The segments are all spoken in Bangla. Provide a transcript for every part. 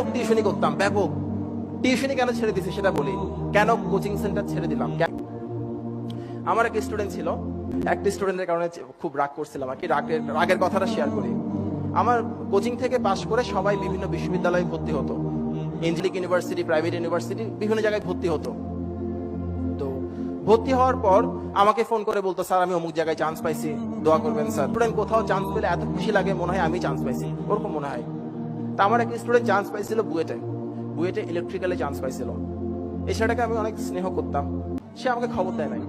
ব্যাপক টিউশনি করতাম, ব্যাপক টিউশনি। কেন ছেড়ে দিছি সেটা বলি, কেন কোচিং সেন্টার ছেড়ে দিলাম। আমার এক স্টুডেন্ট ছিল, একটা স্টুডেন্টের কারণে খুব রাগ করছিলাম আর কি। রাগের কথাটা শেয়ার করি। আমার কোচিং থেকে পাশ করে সবাই বিভিন্ন বিশ্ববিদ্যালয়ে ভর্তি হতো, এঞ্জেলিক ইউনিভার্সিটি, প্রাইভেট ইউনিভার্সিটি, বিভিন্ন জায়গায় ভর্তি হতো। তো ভর্তি হওয়ার পর আমাকে ফোন করে বলতো, স্যার আমি অমুক জায়গায় চান্স পাইছি, দোয়া করবেন স্যার। স্টুডেন্ট কোথাও চান্স পেলে এত খুশি লাগে, মনে হয় আমি চান্স পাইছি, ওরকম মনে হয়। তা আমার এক স্টুডেন্ট চান্স পাইছিল বুয়েটে ইলেকট্রিক্যালে চান্স পাইছিল। এই ছেলেটাকে আমি অনেক স্নেহ করতাম, সে আমাকে খবর দেয় নাই।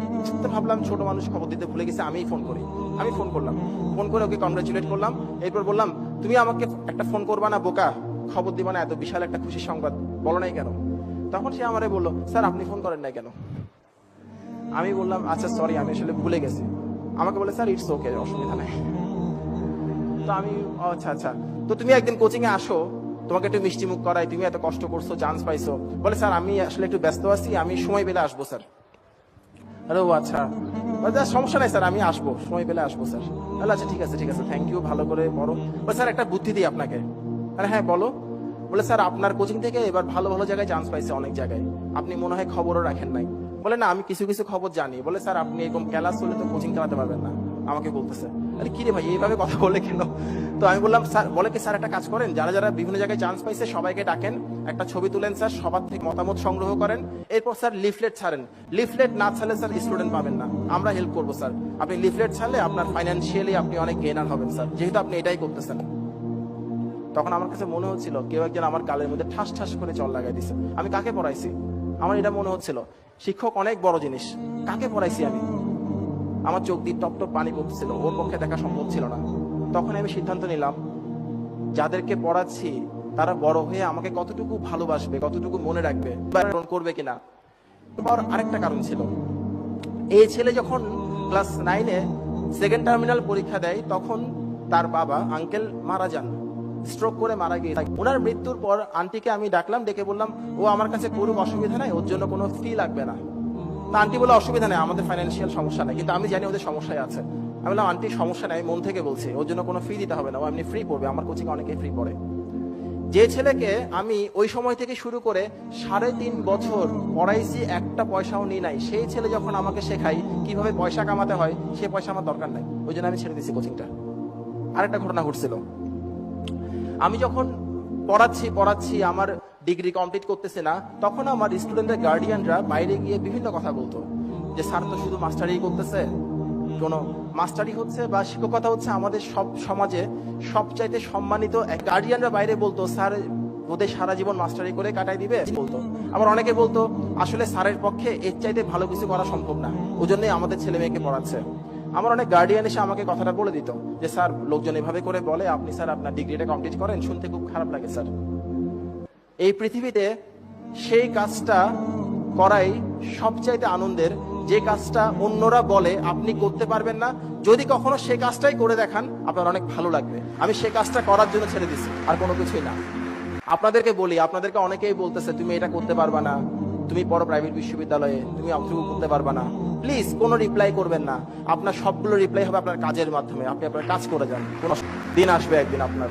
তো ভাবলাম ছোট মানুষ খবর দিতে ভুলে গেছে, আমিই ফোন করি। আমি ফোন করলাম, ফোন করে ওকে কংগ্রেচুলেট করলাম। এরপর বললাম, তুমি আমাকে একটা ফোন করবা না বোকা, খবর দিবা না, এত বিশাল একটা খুশির সংবাদ বলো নাই কেন? তখন সে আমারে বললো, স্যার আপনি ফোন করেন নাই কেন? আমি বললাম, আচ্ছা সরি, আমি আসলে ভুলে গেছি। আমাকে বলে, স্যার ইটস ওকে, অসুবিধা নাই। তো আমি, আচ্ছা আচ্ছা, তো তুমি একদিন কোচিং এ আসো, তোমাকে একটু মিষ্টি মুখ করাই, তুমি এত কষ্ট করছো, চান্স পাইছো। বলে, স্যার আমি আসলে একটু ব্যস্ত আছি, আমি সময় পেলে আসবো স্যার। আরে ও আচ্ছা, সমস্যা নাই স্যার, আমি আসবো, সময় পেলে আসবো স্যার। আচ্ছা ঠিক আছে থ্যাংক ইউ, ভালো করে পড়ো। বলে, স্যার একটা বুদ্ধি দিই আপনাকে। আরে হ্যাঁ বলো। বলে, স্যার আপনার কোচিং থেকে এবার ভালো ভালো জায়গায় চান্স পাইছে, অনেক জায়গায়, আপনি মনে হয় খবরও রাখেন নাই। বলে, না আমি কিছু কিছু খবর জানি। বলে, স্যার আপনি এরকম ক্লাস হলে তো কোচিং চালাতে পারবেন না, আমাকে বলতেছে। আরে কি রে ভাই, এইভাবে কথা বলে কেন? তো আমি বললাম, স্যার বলে কি, স্যার একটা কাজ করেন, যারা যারা বিভিন্ন জায়গায় চান্স পাইছে সবাইকে ডাকেন, একটা ছবি তুলেন স্যার, সবার থেকে মতামত সংগ্রহ করেন, এরপর স্যার লিফলেট ছাড়েন। লিফলেট না ছাড়লে স্যার স্টুডেন্ট পাবেন না, আমরা হেল্প করবো স্যার। আপনি লিফলেট ছাড়লে আপনার ফাইন্যান্সিয়ালি আপনি অনেক গেইনার হবেন স্যার, যেহেতু আপনি এটাই করতেছেন। তখন আমার কাছে মনে হচ্ছিল কেউ একজন আমার গালের মধ্যে ঠাস ঠাস করে জল লাগাই দিছে। আমি কাকে পড়াইছি? আমার এটা মনে হচ্ছিল শিক্ষক অনেক বড় জিনিস, কাকে পড়াইছি আমি? আমার চোখ দিয়ে টপ টপ পানি পড়তেছিল, ওর পক্ষে দেখা সম্ভব ছিল না। তখন আমি সিদ্ধান্ত নিলাম, যাদেরকে পড়াচ্ছি তারা বড় হয়ে আমাকে কতটুকু ভালোবাসবে, কতটুকু মনে রাখবে, করবে কিনা। এবার আরেকটা কারণ ছিল, এই ছেলে যখন ক্লাস 9-এ সেকেন্ড টার্মিনাল পরীক্ষা দেয়, তখন তার বাবা আঙ্কেল মারা যান, স্ট্রোক করে মারা গিয়ে। ওনার মৃত্যুর পর আন্টিকে আমি ডাকলাম, ডেকে বললাম, ও আমার কাছে করুক, অসুবিধা নাই, ওর জন্য কোনো ফি লাগবে না। তা আন্টি বলে, অসুবিধা নেই, আমাদের ফাইন্যান্সিয়াল সমস্যা নেই, কিন্তু আমি জানি ওদের সমস্যায় আছে। আমি বললাম, আন্টি সমস্যা নেই, মন থেকে বলছি, ওর জন্য কোনো ফি দিতে হবে না, ও এমনি ফ্রি পড়বে, আমার কোচিং অনেকেই ফ্রি পড়ে। যে ছেলেকে আমি ওই সময় থেকে শুরু করে 3.5 বছর পড়াইছি, একটা পয়সাও নিই নাই, সেই ছেলে যখন আমাকে শেখাই কিভাবে পয়সা কামাতে হয়, সে পয়সা আমার দরকার নাই, ওই জন্য আমি ছেড়ে দিচ্ছি কোচিংটা। আরেকটা ঘটনা ঘটছিল, আমি যখন পড়াচ্ছি আমার ডিগ্রি কমপ্লিট করতেছে না, তখন আমার স্টুডেন্টের গার্ডিয়ানরা বাইরে গিয়ে বিভিন্ন কথা বলতো, যে স্যার তো শুধু মাস্টারি করতেছে, কোনো মাস্টারি হচ্ছে বা শিক্ষকতা হচ্ছে আমাদের সব সমাজে সবচাইতে সম্মানিত। গার্ডিয়ানরা বাইরে বলতো, স্যার ওদের সারা জীবন মাস্টারি করে কাটাই দিবে বলতো। আবার অনেকে বলতো, আসলে স্যারের পক্ষে এর চাইতে ভালো কিছু করা সম্ভব না, ওই জন্যই আমাদের ছেলে মেয়েকে পড়াচ্ছে। আমার অনেক গার্ডিয়ান এসে আমাকে কথাটা বলে দিত, যে স্যার লোকজন এভাবে করে বলে, আপনি স্যার আপনার ডিগ্রিটা কমপ্লিট করেন, শুনতে খুব খারাপ লাগে স্যার। এই পৃথিবীতে সেই কাজটা করাই সবচাইতে আনন্দের, যে কাজটা অন্যরা বলে আপনি করতে পারবেন না, যদি কখনো সে কাজটাই করে দেখান আপনার অনেক ভালো লাগবে। আমি সে কাজটা করার জন্য ছেড়ে দিছি, আর কোনো কিছুই না। আপনাদেরকে বলি, আপনাদেরকে অনেকেই বলতেছে তুমি এটা করতে পারবা না, তুমি পড়ো প্রাইভেট বিশ্ববিদ্যালয়ে, তুমি অংশগ্রহণ করতে পারবা না। প্লিজ কোনো রিপ্লাই করবেন না, আপনার সবগুলো রিপ্লাই হবে আপনার কাজের মাধ্যমে। আপনি আপনার কাজ করে যান, কোনো দিন আসবে একদিন আপনার